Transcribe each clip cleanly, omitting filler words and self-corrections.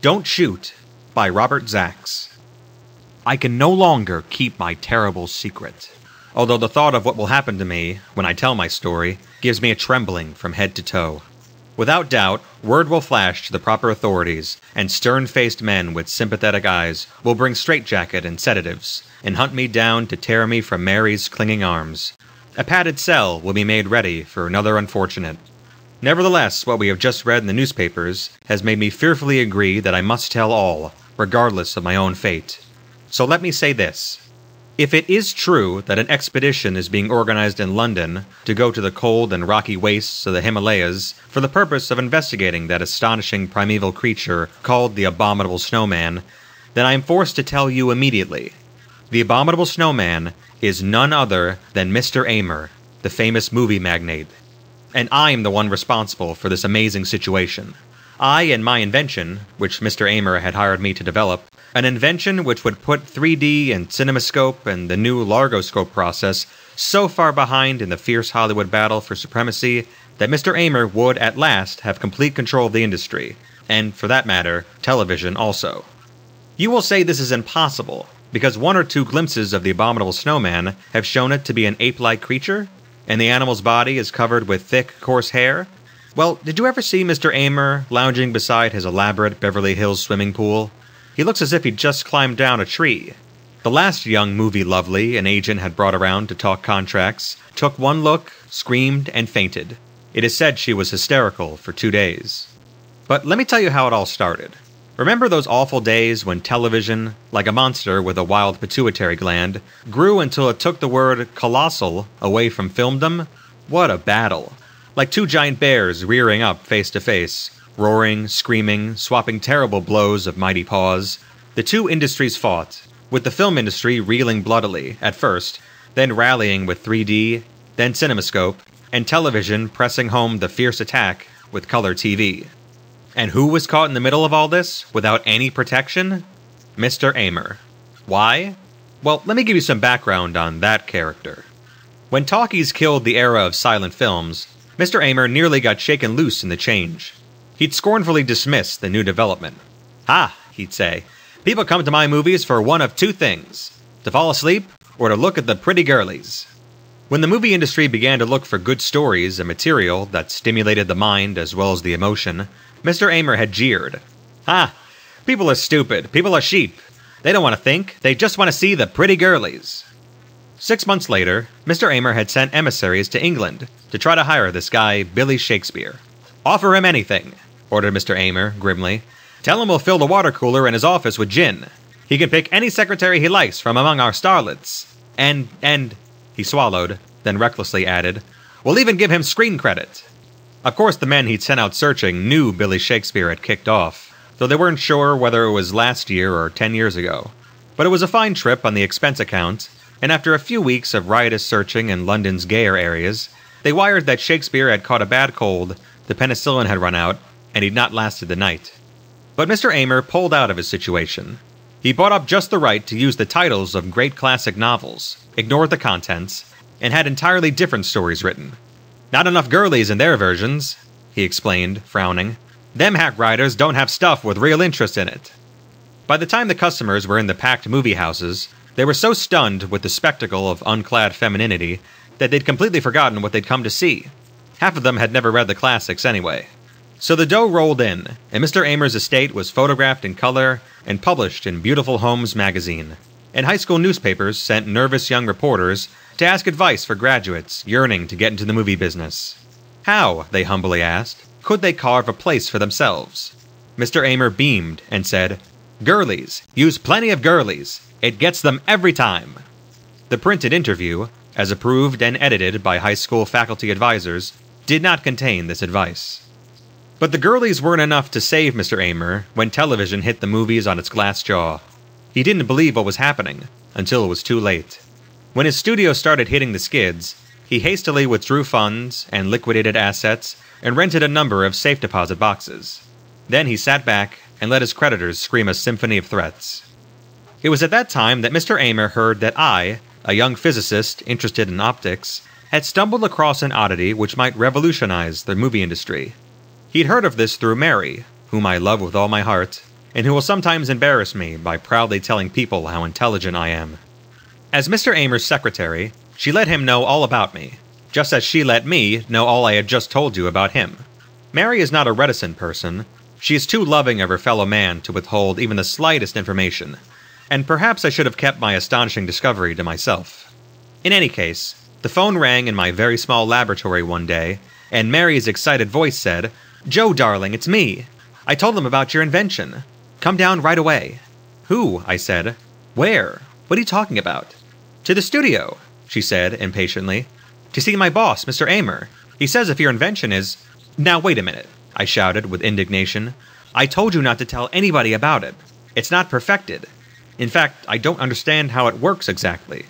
Don't Shoot by Robert Zacks. I can no longer keep my terrible secret, although the thought of what will happen to me when I tell my story gives me a trembling from head to toe. Without doubt, word will flash to the proper authorities, and stern-faced men with sympathetic eyes will bring straitjacket and sedatives, and hunt me down to tear me from Mary's clinging arms. A padded cell will be made ready for another unfortunate. Nevertheless, what we have just read in the newspapers has made me fearfully agree that I must tell all, regardless of my own fate. So let me say this. If it is true that an expedition is being organized in London to go to the cold and rocky wastes of the Himalayas for the purpose of investigating that astonishing primeval creature called the Abominable Snowman, then I am forced to tell you immediately. The Abominable Snowman is none other than Mr. Amer, the famous movie magnate. And I'm the one responsible for this amazing situation. I and my invention, which Mr. Amer had hired me to develop, an invention which would put 3D and CinemaScope and the new Largoscope process so far behind in the fierce Hollywood battle for supremacy that Mr. Amer would at last have complete control of the industry, and for that matter, television also. You will say this is impossible, because one or two glimpses of the Abominable Snowman have shown it to be an ape-like creature, and the animal's body is covered with thick, coarse hair. Well, did you ever see Mr. Amer lounging beside his elaborate Beverly Hills swimming pool? He looks as if he'd just climbed down a tree. The last young movie lovely an agent had brought around to talk contracts took one look, screamed, and fainted. It is said she was hysterical for 2 days. But let me tell you how it all started. Remember those awful days when television, like a monster with a wild pituitary gland, grew until it took the word colossal away from filmdom? What a battle! Like two giant bears rearing up face to face, roaring, screaming, swapping terrible blows of mighty paws. The two industries fought, with the film industry reeling bloodily, at first, then rallying with 3D, then CinemaScope, and television pressing home the fierce attack with color TV. And who was caught in the middle of all this, without any protection? Mr. Amer. Why? Well, let me give you some background on that character. When talkies killed the era of silent films, Mr. Amer nearly got shaken loose in the change. He'd scornfully dismiss the new development. "Ha," he'd say, "people come to my movies for one of two things, to fall asleep or to look at the pretty girlies." When the movie industry began to look for good stories and material that stimulated the mind as well as the emotion, Mr. Amer had jeered. "Ha! People are stupid. People are sheep. They don't want to think. They just want to see the pretty girlies." 6 months later, Mr. Amer had sent emissaries to England to try to hire this guy, Billy Shakespeare. "Offer him anything," ordered Mr. Amer grimly. "Tell him we'll fill the water cooler in his office with gin. He can pick any secretary he likes from among our starlets. And, he swallowed, then recklessly added, "we'll even give him screen credit." Of course, the men he'd sent out searching knew Billy Shakespeare had kicked off, though they weren't sure whether it was last year or 10 years ago. But it was a fine trip on the expense account, and after a few weeks of riotous searching in London's gayer areas, they wired that Shakespeare had caught a bad cold, the penicillin had run out, and he'd not lasted the night. But Mr. Amer pulled out of his situation. He bought up just the right to use the titles of great classic novels, ignored the contents, and had entirely different stories written. "Not enough girlies in their versions," he explained, frowning. "Them hack writers don't have stuff with real interest in it." By the time the customers were in the packed movie houses, they were so stunned with the spectacle of unclad femininity that they'd completely forgotten what they'd come to see. Half of them had never read the classics anyway. So the dough rolled in, and Mr. Amer's estate was photographed in color and published in Beautiful Homes magazine. And high school newspapers sent nervous young reporters to ask advice for graduates yearning to get into the movie business. How, they humbly asked, could they carve a place for themselves? Mr. Amer beamed and said, "Girlies. Use plenty of girlies. It gets them every time." The printed interview, as approved and edited by high school faculty advisors, did not contain this advice. But the girlies weren't enough to save Mr. Amer when television hit the movies on its glass jaw. He didn't believe what was happening, until it was too late. When his studio started hitting the skids, he hastily withdrew funds and liquidated assets and rented a number of safe deposit boxes. Then he sat back and let his creditors scream a symphony of threats. It was at that time that Mr. Amer heard that I, a young physicist interested in optics, had stumbled across an oddity which might revolutionize the movie industry. He'd heard of this through Mary, whom I love with all my heart, and who will sometimes embarrass me by proudly telling people how intelligent I am. As Mr. Amer's secretary, she let him know all about me, just as she let me know all I had just told you about him. Mary is not a reticent person. She is too loving of her fellow man to withhold even the slightest information, and perhaps I should have kept my astonishing discovery to myself. In any case, the phone rang in my very small laboratory one day, and Mary's excited voice said, "Joe, darling, it's me. I told them about your invention. Come down right away." "Who?" I said. "Where? What are you talking about?" "To the studio," she said impatiently. "To see my boss, Mr. Amer. He says if your invention is—" "Now wait a minute," I shouted with indignation. "I told you not to tell anybody about it. It's not perfected. In fact, I don't understand how it works exactly."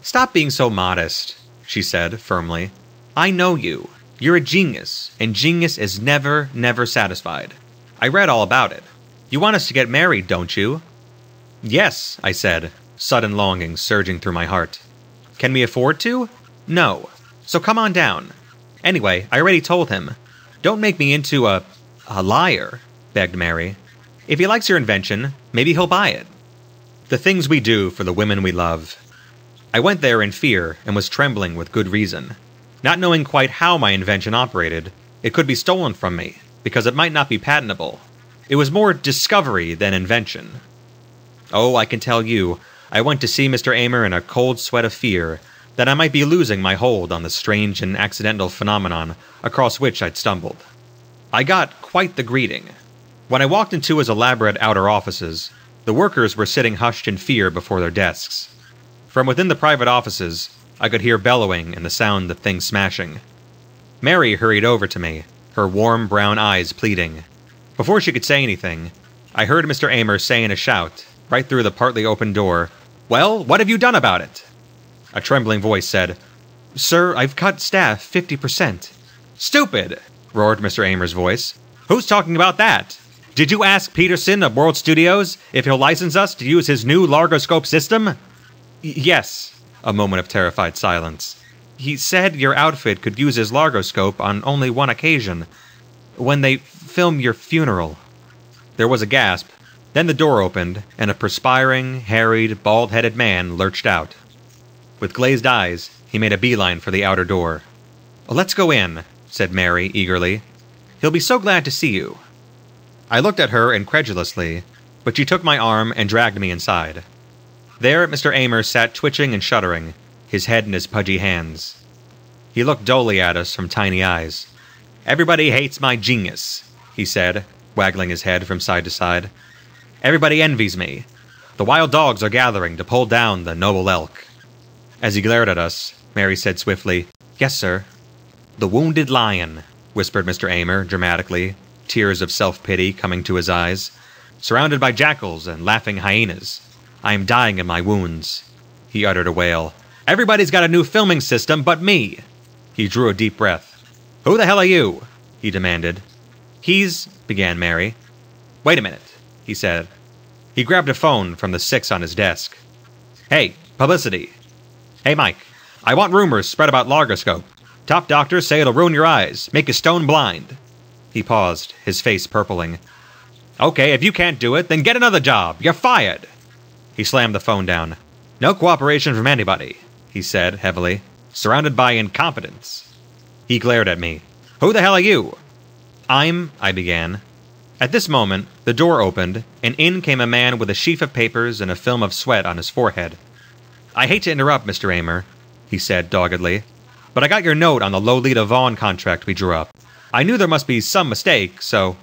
"Stop being so modest," she said firmly. "I know you. You're a genius, and genius is never, never satisfied. I read all about it. You want us to get married, don't you?" "Yes," I said, sudden longing surging through my heart. "Can we afford to?" "No. So come on down. Anyway, I already told him. Don't make me into a liar," begged Mary. "If he likes your invention, maybe he'll buy it." The things we do for the women we love. I went there in fear and was trembling with good reason. Not knowing quite how my invention operated, it could be stolen from me, because it might not be patentable. It was more discovery than invention. Oh, I can tell you, I went to see Mr. Amer in a cold sweat of fear that I might be losing my hold on the strange and accidental phenomenon across which I'd stumbled. I got quite the greeting. When I walked into his elaborate outer offices, the workers were sitting hushed in fear before their desks. From within the private offices, I could hear bellowing and the sound of things smashing. Mary hurried over to me, her warm brown eyes pleading. Before she could say anything, I heard Mr. Amer say in a shout, right through the partly open door, "Well, what have you done about it?" A trembling voice said, "Sir, I've cut staff 50%. "Stupid!" roared Mr. Amer's voice. "Who's talking about that? Did you ask Peterson of World Studios if he'll license us to use his new Largoscope system?" "Yes." A moment of terrified silence. "He said your outfit could use his Largoscope on only one occasion. When they film your funeral." There was a gasp. Then the door opened, and a perspiring, harried, bald-headed man lurched out. With glazed eyes, he made a beeline for the outer door. "Let's go in," said Mary eagerly. "He'll be so glad to see you." I looked at her incredulously, but she took my arm and dragged me inside. There Mr. Amer sat twitching and shuddering, his head in his pudgy hands. He looked dully at us from tiny eyes. "Everybody hates my genius," he said, waggling his head from side to side. "Everybody envies me. The wild dogs are gathering to pull down the noble elk." As he glared at us, Mary said swiftly, "Yes, sir." "The wounded lion," whispered Mr. Amer dramatically, tears of self-pity coming to his eyes. "Surrounded by jackals and laughing hyenas. I am dying of my wounds." He uttered a wail. "Everybody's got a new filming system but me." He drew a deep breath. "Who the hell are you?" he demanded. "He's—" began Mary. "Wait a minute," he said. He grabbed a phone from the 6 on his desk. "Hey, publicity. Hey, Mike, I want rumors spread about Largoscope. Top doctors say it'll ruin your eyes, make you stone blind." He paused, his face purpling. "Okay, if you can't do it, then get another job. You're fired." He slammed the phone down. "No cooperation from anybody," he said heavily. "Surrounded by incompetence." He glared at me. "Who the hell are you?" I began. At this moment, the door opened, and in came a man with a sheaf of papers and a film of sweat on his forehead. "I hate to interrupt, Mr. Amer," he said doggedly, "but I got your note on the Lolita Vaughn contract we drew up. I knew there must be some mistake, so—"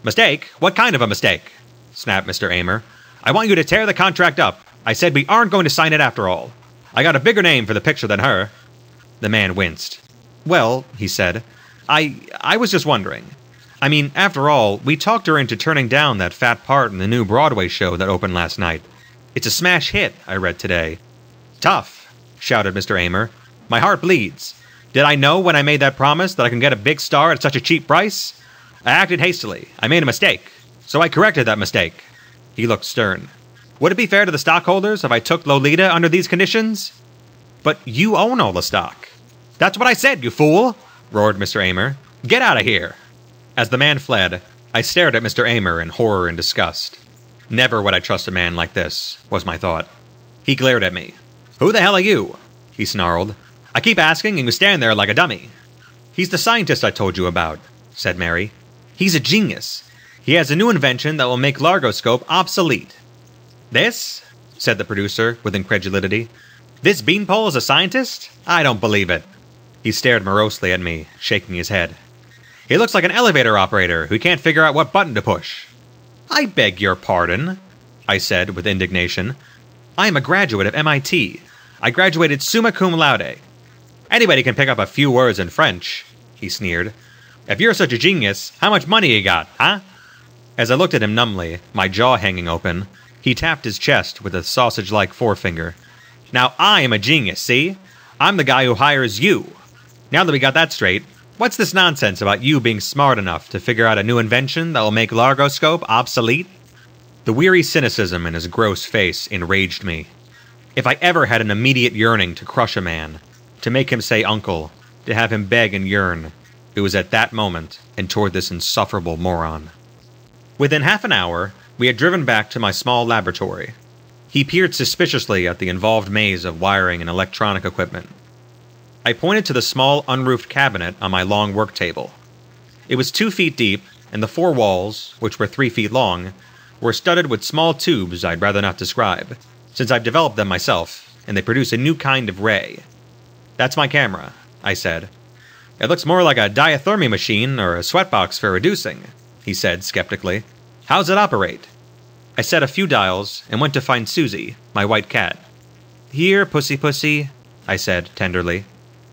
"Mistake? What kind of a mistake?" snapped Mr. Amer. "I want you to tear the contract up. I said we aren't going to sign it after all. I got a bigger name for the picture than her." The man winced. "Well," he said, I was just wondering. I mean, after all, we talked her into turning down that fat part in the new Broadway show that opened last night. It's a smash hit, I read today." "Tough," shouted Mr. Amer. "My heart bleeds. Did I know when I made that promise that I can get a big star at such a cheap price? I acted hastily. I made a mistake. So I corrected that mistake." He looked stern. "Would it be fair to the stockholders if I took Lolita under these conditions?" "But you own all the stock." "That's what I said, you fool!" roared Mr. Amer. "Get out of here." As the man fled, I stared at Mr. Amer in horror and disgust. Never would I trust a man like this, was my thought. He glared at me. Who the hell are you? He snarled. I keep asking and you stand there like a dummy. He's the scientist I told you about, said Mary. He's a genius. He has a new invention that will make Largoscope obsolete. This? Said the producer with incredulity. This beanpole is a scientist? I don't believe it. He stared morosely at me, shaking his head. He looks like an elevator operator who can't figure out what button to push. I beg your pardon, I said with indignation. I am a graduate of MIT. I graduated summa cum laude. Anybody can pick up a few words in French, he sneered. If you're such a genius, how much money you got, huh? As I looked at him numbly, my jaw hanging open, he tapped his chest with a sausage-like forefinger. Now I am a genius, see? I'm the guy who hires you. Now that we got that straight, what's this nonsense about you being smart enough to figure out a new invention that will make Largoscope obsolete? The weary cynicism in his gross face enraged me. If I ever had an immediate yearning to crush a man, to make him say uncle, to have him beg and yearn, it was at that moment and toward this insufferable moron. Within half an hour, we had driven back to my small laboratory. He peered suspiciously at the involved maze of wiring and electronic equipment. I pointed to the small unroofed cabinet on my long work table. It was 2 feet deep, and the 4 walls, which were 3 feet long, were studded with small tubes I'd rather not describe, since I've developed them myself, and they produce a new kind of ray. That's my camera, I said. It looks more like a diathermy machine or a sweatbox for reducing, he said skeptically. How's it operate? I set a few dials and went to find Susie, my white cat. Here, pussy pussy, I said tenderly.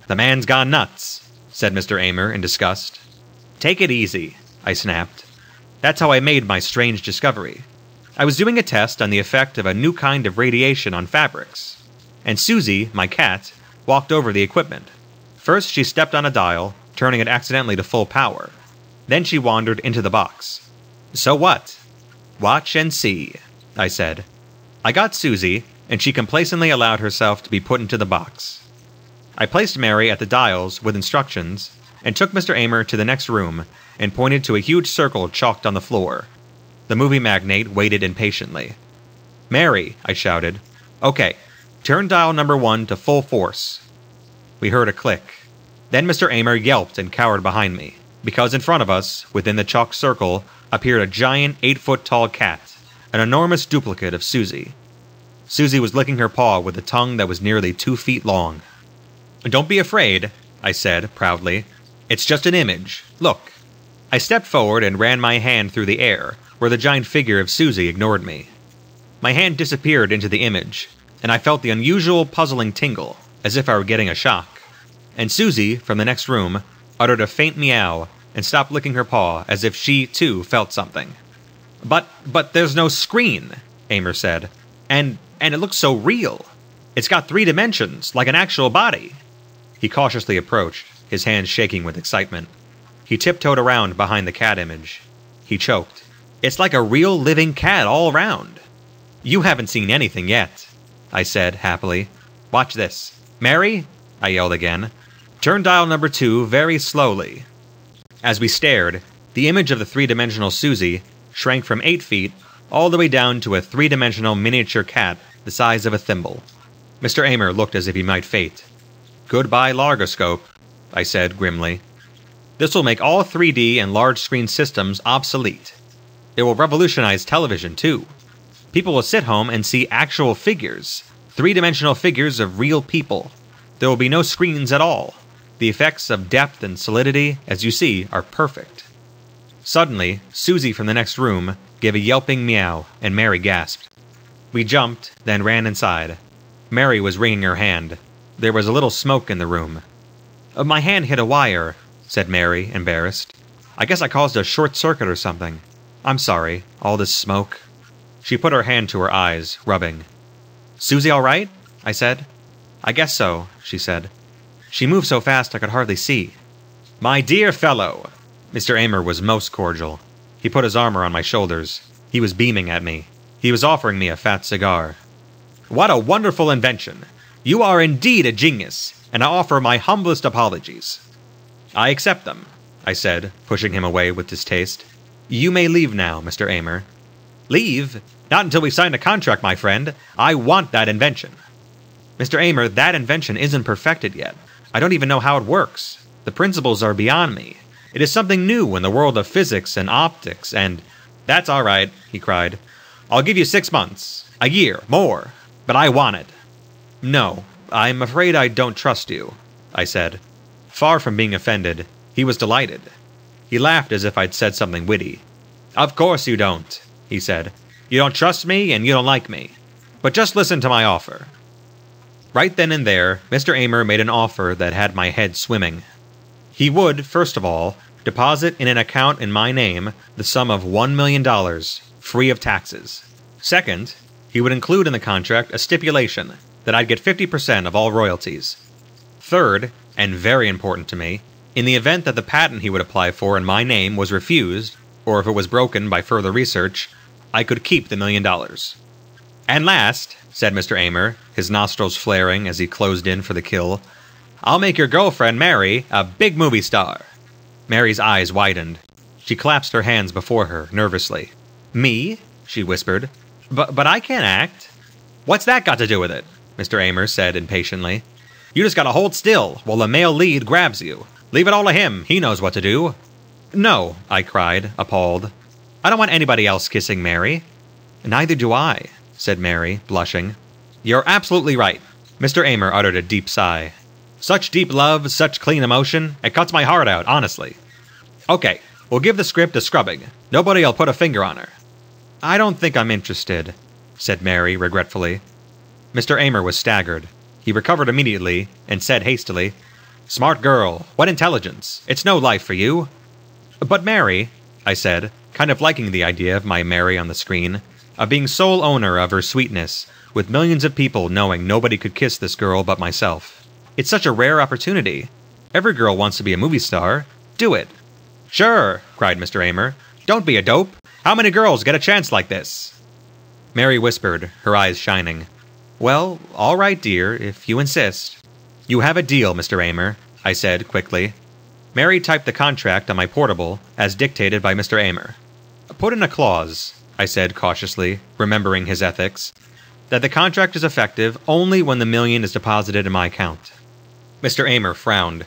The man's gone nuts, said Mr. Amer in disgust. Take it easy, I snapped. That's how I made my strange discovery. I was doing a test on the effect of a new kind of radiation on fabrics, and Susie, my cat, walked over the equipment. First she stepped on a dial, turning it accidentally to full power. Then she wandered into the box. So what? Watch and see, I said. I got Susie, and she complacently allowed herself to be put into the box. I placed Mary at the dials with instructions, and took Mr. Amer to the next room and pointed to a huge circle chalked on the floor. The movie magnate waited impatiently. Mary, I shouted. Okay, turn dial number 1 to full force. We heard a click. Then Mr. Amer yelped and cowered behind me, because in front of us, within the chalk circle, appeared a giant 8-foot-tall cat, an enormous duplicate of Susie. Susie was licking her paw with a tongue that was nearly 2 feet long. Don't be afraid, I said proudly. It's just an image. Look. I stepped forward and ran my hand through the air, where the giant figure of Susie ignored me. My hand disappeared into the image, and I felt the unusual puzzling tingle, as if I were getting a shock. And Susie, from the next room, uttered a faint meow and stopped licking her paw as if she, too, felt something. But there's no screen, Amer said. And it looks so real. It's got 3 dimensions, like an actual body. He cautiously approached, his hands shaking with excitement. He tiptoed around behind the cat image. He choked. It's like a real living cat all around. You haven't seen anything yet, I said happily. Watch this. Mary, I yelled again. Turn dial number 2 very slowly. As we stared, the image of the 3-dimensional Susie shrank from 8 feet all the way down to a 3-dimensional miniature cat the size of a thimble. Mr. Amer looked as if he might faint. Goodbye, Largoscope, I said grimly. This will make all 3D and large-screen systems obsolete. It will revolutionize television, too. People will sit home and see actual figures, 3-dimensional figures of real people. There will be no screens at all. The effects of depth and solidity, as you see, are perfect. Suddenly, Susie from the next room gave a yelping meow, and Mary gasped. We jumped, then ran inside. Mary was wringing her hand. There was a little smoke in the room. My hand hit a wire, said Mary, embarrassed. I guess I caused a short circuit or something. I'm sorry, all this smoke. She put her hand to her eyes, rubbing. Susie all right? I said. I guess so, she said. She moved so fast I could hardly see. My dear fellow! Mr. Amer was most cordial. He put his arm around my shoulders. He was beaming at me. He was offering me a fat cigar. What a wonderful invention! You are indeed a genius, and I offer my humblest apologies. I accept them, I said, pushing him away with distaste. You may leave now, Mr. Amer. Leave? Not until we sign a contract, my friend. I want that invention. Mr. Amer, that invention isn't perfected yet. I don't even know how it works. The principles are beyond me. It is something new in the world of physics and optics, and... That's all right, he cried. I'll give you 6 months, a year, more, but I want it. No, I'm afraid I don't trust you, I said. Far from being offended, he was delighted. He laughed as if I'd said something witty. Of course you don't, he said. You don't trust me and you don't like me. But just listen to my offer. Right then and there, Mr. Amer made an offer that had my head swimming. He would, first of all, deposit in an account in my name the sum of $1 million, free of taxes. Second, he would include in the contract a stipulation that I'd get 50% of all royalties. Third, and very important to me, in the event that the patent he would apply for in my name was refused, or if it was broken by further research, I could keep the $1 million. And last, said Mr. Amer, his nostrils flaring as he closed in for the kill, I'll make your girlfriend, Mary, a big movie star. Mary's eyes widened. She clasped her hands before her, nervously. Me? She whispered. But I can't act. What's that got to do with it? Mr. Amer said impatiently. You just gotta hold still while the male lead grabs you. Leave it all to him. He knows what to do. No, I cried, appalled. I don't want anybody else kissing Mary. Neither do I, said Mary, blushing. You're absolutely right. Mr. Amer uttered a deep sigh. Such deep love, such clean emotion, it cuts my heart out, honestly. Okay, we'll give the script a scrubbing. Nobody'll put a finger on her. I don't think I'm interested, said Mary regretfully. Mr. Amer was staggered. He recovered immediately and said hastily, Smart girl, what intelligence. It's no life for you. But Mary, I said, kind of liking the idea of my Mary on the screen, of being sole owner of her sweetness, with millions of people knowing nobody could kiss this girl but myself. It's such a rare opportunity. Every girl wants to be a movie star. Do it. Sure, cried Mr. Amer. Don't be a dope. How many girls get a chance like this? Mary whispered, her eyes shining. Well, all right, dear, if you insist. You have a deal, Mr. Amer, I said quickly. Mary typed the contract on my portable, as dictated by Mr. Amer. Put in a clause, I said cautiously, remembering his ethics, that the contract is effective only when the $1 million is deposited in my account. Mr. Amer frowned.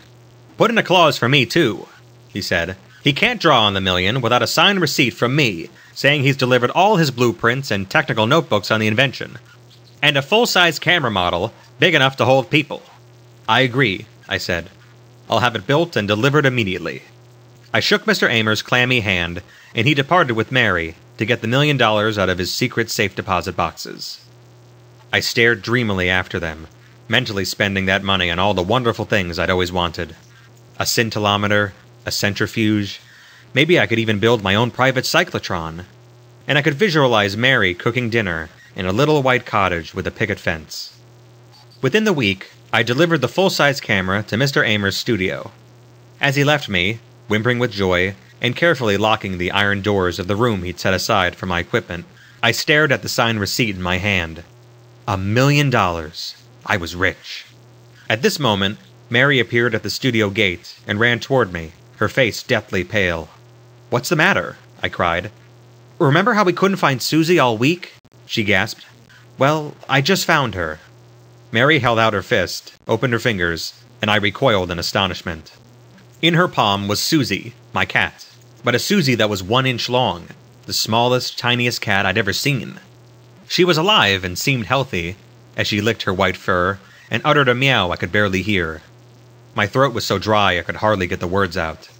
Put in a clause for me, too, he said. He can't draw on the $1 million without a signed receipt from me, saying he's delivered all his blueprints and technical notebooks on the invention. And a full-size camera model, big enough to hold people. I agree, I said. I'll have it built and delivered immediately. I shook Mr. Amer's clammy hand, and he departed with Mary to get the $1 million out of his secret safe deposit boxes. I stared dreamily after them, mentally spending that money on all the wonderful things I'd always wanted. A scintillometer, a centrifuge, maybe I could even build my own private cyclotron. And I could visualize Mary cooking dinner in a little white cottage with a picket fence. Within the week, I delivered the full-size camera to Mr. Amer's studio. As he left me, whimpering with joy, and carefully locking the iron doors of the room he'd set aside for my equipment, I stared at the signed receipt in my hand. $1 million. I was rich. At this moment, Mary appeared at the studio gate and ran toward me, her face deathly pale. What's the matter? I cried. Remember how we couldn't find Susie all week? She gasped. Well, I just found her. Mary held out her fist, opened her fingers, and I recoiled in astonishment. In her palm was Susie, my cat, but a Susie that was 1 inch long, the smallest, tiniest cat I'd ever seen. She was alive and seemed healthy, as she licked her white fur and uttered a meow I could barely hear. My throat was so dry I could hardly get the words out.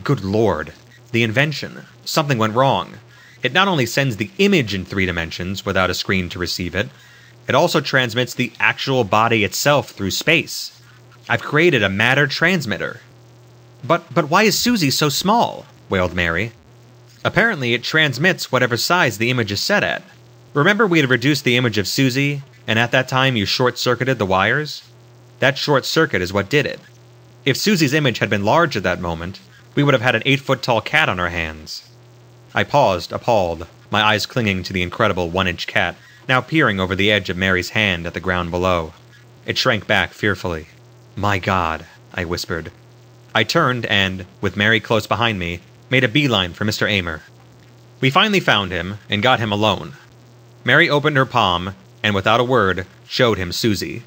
Good Lord, the invention. Something went wrong. It not only sends the image in 3 dimensions without a screen to receive it, it also transmits the actual body itself through space. I've created a matter transmitter. But why is Susie so small? Wailed Mary. Apparently it transmits whatever size the image is set at. Remember we had reduced the image of Susie, and at that time you short-circuited the wires? That short circuit is what did it. If Susie's image had been large at that moment, we would have had an 8-foot-tall cat on our hands. I paused, appalled, my eyes clinging to the incredible 1-inch cat, now peering over the edge of Mary's hand at the ground below. It shrank back fearfully. My God, I whispered. I turned and, with Mary close behind me, made a beeline for Mr. Amer. We finally found him and got him alone. Mary opened her palm and, without a word, showed him Susie.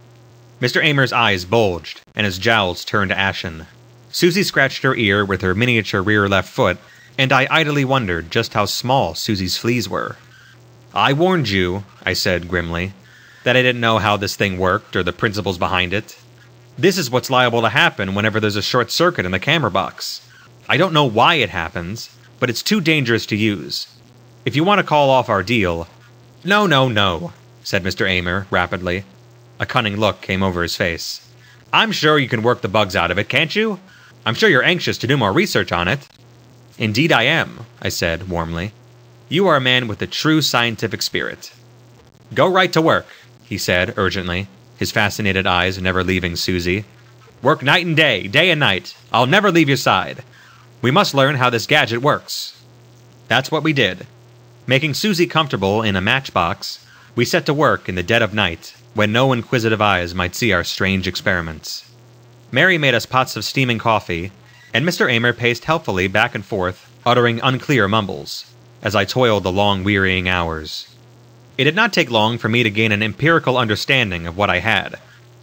Mr. Amer's eyes bulged and his jowls turned ashen. Susie scratched her ear with her miniature rear left foot, and I idly wondered just how small Susie's fleas were. "I warned you," I said grimly, "that I didn't know how this thing worked or the principles behind it. This is what's liable to happen whenever there's a short circuit in the camera box. I don't know why it happens, but it's too dangerous to use. If you want to call off our deal—" "No, no, no," said Mr. Amer rapidly. A cunning look came over his face. "I'm sure you can work the bugs out of it, can't you? I'm sure you're anxious to do more research on it." "Indeed I am," I said warmly. "You are a man with the true scientific spirit." "Go right to work," he said urgently, his fascinated eyes never leaving Susie. "Work night and day and night. I'll never leave your side. We must learn how this gadget works." That's what we did. Making Susie comfortable in a matchbox, we set to work in the dead of night, when no inquisitive eyes might see our strange experiments. Mary made us pots of steaming coffee, and Mr. Amer paced helpfully back and forth, uttering unclear mumbles, as I toiled the long, wearying hours. It did not take long for me to gain an empirical understanding of what I had,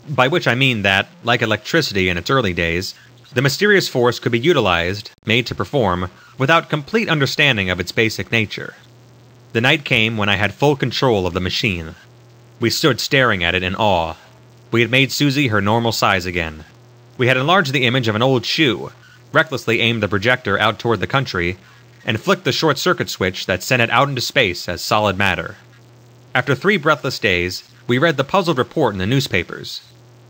by which I mean that, like electricity in its early days, the mysterious force could be utilized, made to perform, without complete understanding of its basic nature. The night came when I had full control of the machine. We stood staring at it in awe. We had made Susie her normal size again. We had enlarged the image of an old shoe, recklessly aimed the projector out toward the country, and flicked the short-circuit switch that sent it out into space as solid matter. After 3 breathless days, we read the puzzled report in the newspapers.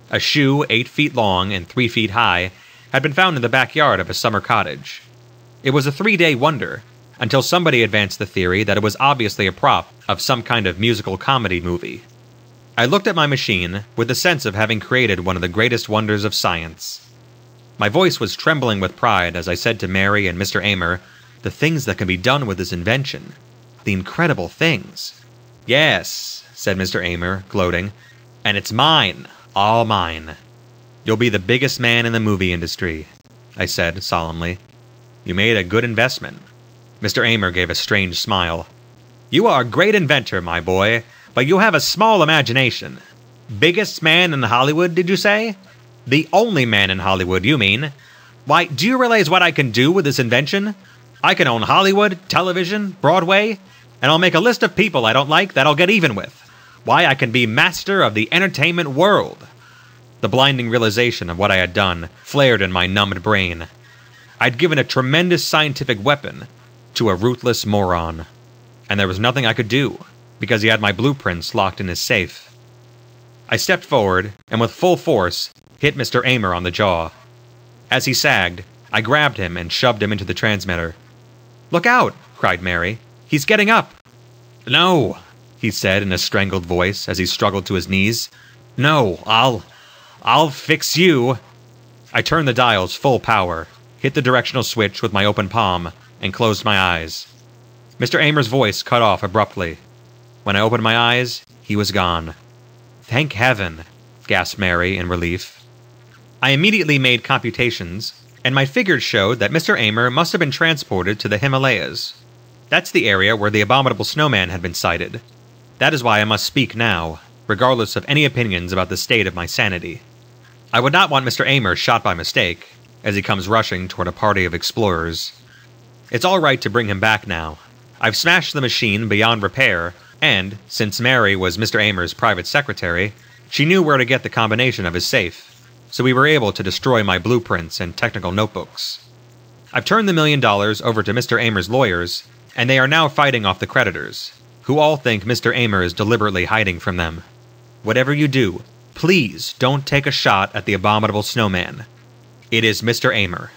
A shoe 8 feet long and 3 feet high had been found in the backyard of a summer cottage. It was a 3-day wonder, until somebody advanced the theory that it was obviously a prop of some kind of musical comedy movie. I looked at my machine with the sense of having created one of the greatest wonders of science. My voice was trembling with pride as I said to Mary and Mr. Amer, "The things that can be done with this invention. The incredible things." "Yes," said Mr. Amer, gloating, "and it's mine, all mine." "You'll be the biggest man in the movie industry," I said solemnly. "You made a good investment." Mr. Amer gave a strange smile. "You are a great inventor, my boy, but you have a small imagination. Biggest man in Hollywood, did you say? The only man in Hollywood, you mean? Why, do you realize what I can do with this invention? I can own Hollywood, television, Broadway, and I'll make a list of people I don't like that I'll get even with. Why, I can be master of the entertainment world." The blinding realization of what I had done flared in my numbed brain. I'd given a tremendous scientific weapon to a ruthless moron. And there was nothing I could do, because he had my blueprints locked in his safe. I stepped forward, and with full force, hit Mr. Amer on the jaw. As he sagged, I grabbed him and shoved him into the transmitter. "Look out!" cried Mary. "He's getting up!" "No," he said in a strangled voice as he struggled to his knees. "No, I'll fix you." I turned the dials full power, hit the directional switch with my open palm, and closed my eyes. Mr. Amer's voice cut off abruptly. When I opened my eyes, he was gone. "Thank heaven," gasped Mary in relief. I immediately made computations, and my figures showed that Mr. Amer must have been transported to the Himalayas. That's the area where the abominable snowman had been sighted. That is why I must speak now, regardless of any opinions about the state of my sanity. I would not want Mr. Amer shot by mistake, as he comes rushing toward a party of explorers. It's all right to bring him back now. I've smashed the machine beyond repair, and, since Mary was Mr. Amer's private secretary, she knew where to get the combination of his safe, so we were able to destroy my blueprints and technical notebooks. I've turned the $1 million over to Mr. Amer's lawyers, and they are now fighting off the creditors, who all think Mr. Amer is deliberately hiding from them. Whatever you do, please don't take a shot at the abominable snowman. It is Mr. Amer.